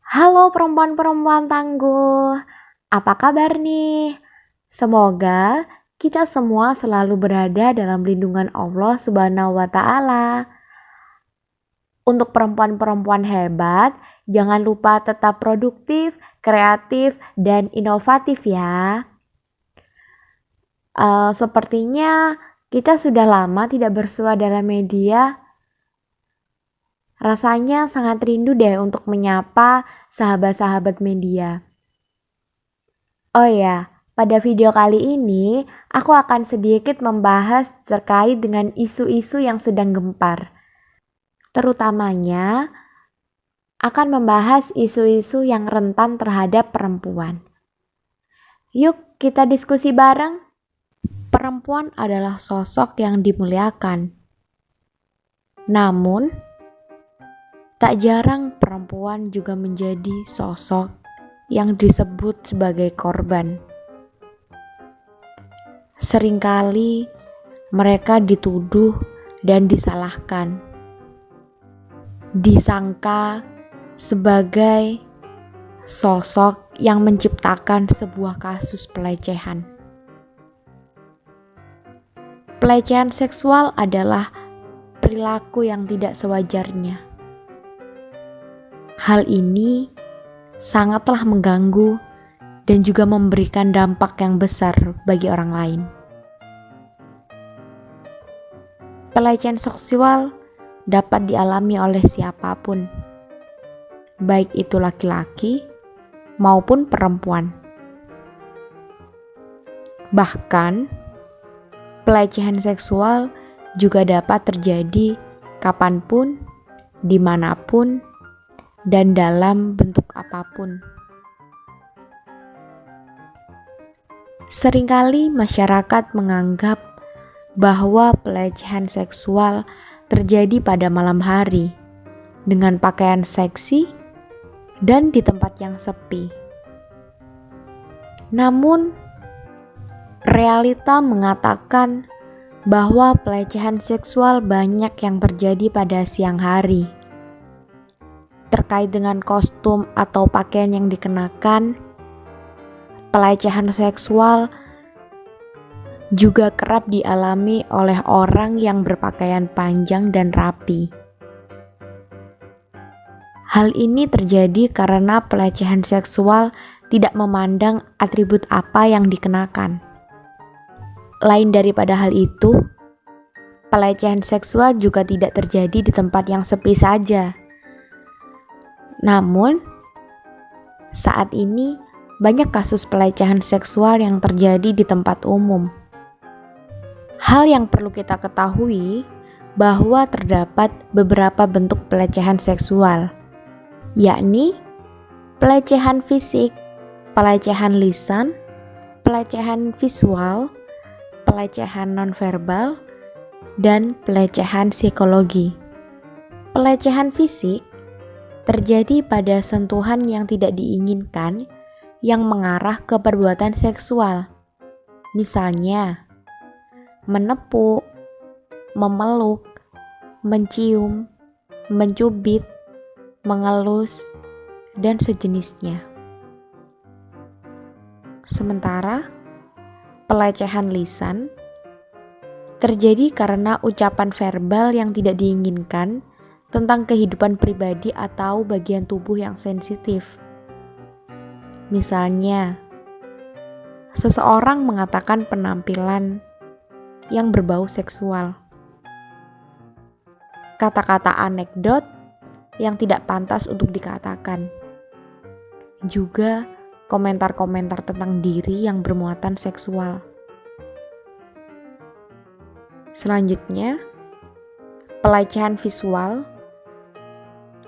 Halo perempuan-perempuan tangguh, apa kabar nih? Semoga kita semua selalu berada dalam lindungan Allah Subhanahu wa Ta'ala. Untuk perempuan-perempuan hebat, jangan lupa tetap produktif, kreatif, dan inovatif ya. Sepertinya kita sudah lama tidak bersua dalam media. Rasanya sangat rindu deh untuk menyapa sahabat-sahabat media. Oh ya, pada video kali ini aku akan sedikit membahas terkait dengan isu-isu yang sedang gempar. Terutamanya akan membahas isu-isu yang rentan terhadap perempuan. Yuk kita diskusi bareng. Perempuan adalah sosok yang dimuliakan. Namun, tak jarang perempuan juga menjadi sosok yang disebut sebagai korban. Seringkali mereka dituduh dan disalahkan, disangka sebagai sosok yang menciptakan sebuah kasus pelecehan. Pelecehan seksual adalah perilaku yang tidak sewajarnya. Hal ini sangatlah mengganggu dan juga memberikan dampak yang besar bagi orang lain. Pelecehan seksual dapat dialami oleh siapapun, baik itu laki-laki maupun perempuan. Bahkan, pelecehan seksual juga dapat terjadi kapanpun, dimanapun, dan dalam bentuk apapun. Seringkali masyarakat menganggap bahwa pelecehan seksual terjadi pada malam hari dengan pakaian seksi dan di tempat yang sepi. Namun, realita mengatakan bahwa pelecehan seksual banyak yang terjadi pada siang hari. Terkait dengan kostum atau pakaian yang dikenakan, pelecehan seksual juga kerap dialami oleh orang yang berpakaian panjang dan rapi. Hal ini terjadi karena pelecehan seksual tidak memandang atribut apa yang dikenakan. Lain daripada hal itu, pelecehan seksual juga tidak terjadi di tempat yang sepi saja. Namun, saat ini banyak kasus pelecehan seksual yang terjadi di tempat umum. Hal yang perlu kita ketahui bahwa terdapat beberapa bentuk pelecehan seksual, yakni pelecehan fisik, pelecehan lisan, pelecehan visual, pelecehan nonverbal, dan pelecehan psikologi. Pelecehan fisik terjadi pada sentuhan yang tidak diinginkan yang mengarah ke perbuatan seksual. Misalnya, menepuk, memeluk, mencium, mencubit, mengelus, dan sejenisnya. Sementara, pelecehan lisan terjadi karena ucapan verbal yang tidak diinginkan tentang kehidupan pribadi atau bagian tubuh yang sensitif. Misalnya, seseorang mengatakan penampilan yang berbau seksual, kata-kata anekdot yang tidak pantas untuk dikatakan, juga komentar-komentar tentang diri yang bermuatan seksual. Selanjutnya, pelecehan visual,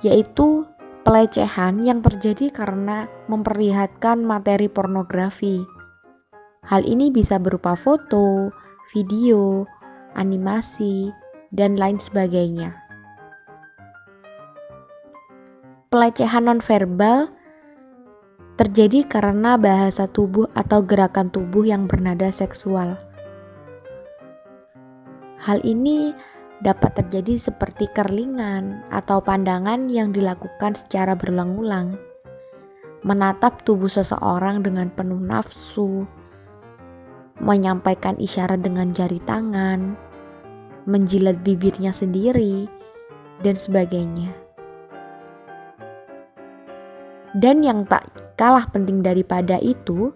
yaitu pelecehan yang terjadi karena memperlihatkan materi pornografi. Hal ini bisa berupa foto, video, animasi, dan lain sebagainya. Pelecehan nonverbal terjadi karena bahasa tubuh atau gerakan tubuh yang bernada seksual. Hal ini dapat terjadi seperti kerlingan atau pandangan yang dilakukan secara berulang-ulang, menatap tubuh seseorang dengan penuh nafsu, menyampaikan isyarat dengan jari tangan, menjilat bibirnya sendiri, dan sebagainya. Dan yang tak kalah penting daripada itu,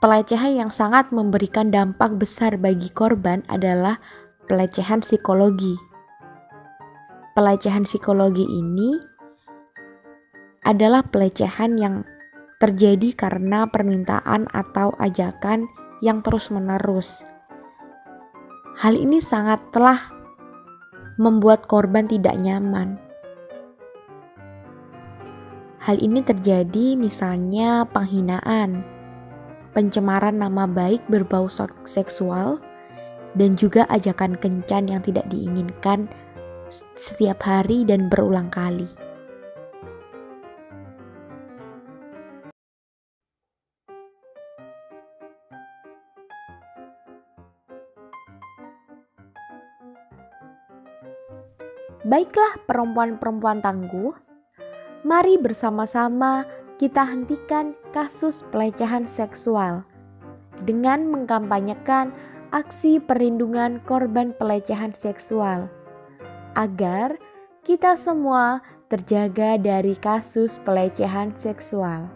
pelecehan yang sangat memberikan dampak besar bagi korban adalah pelecehan psikologi. Pelecehan psikologi ini adalah pelecehan yang terjadi karena permintaan atau ajakan yang terus-menerus. Hal ini sangatlah membuat korban tidak nyaman. Hal ini terjadi misalnya penghinaan, pencemaran nama baik berbau seksual, dan juga ajakan kencan yang tidak diinginkan setiap hari dan berulang kali. Baiklah perempuan-perempuan tangguh, mari bersama-sama kita hentikan kasus pelecehan seksual dengan mengkampanyekan aksi perlindungan korban pelecehan seksual agar kita semua terjaga dari kasus pelecehan seksual.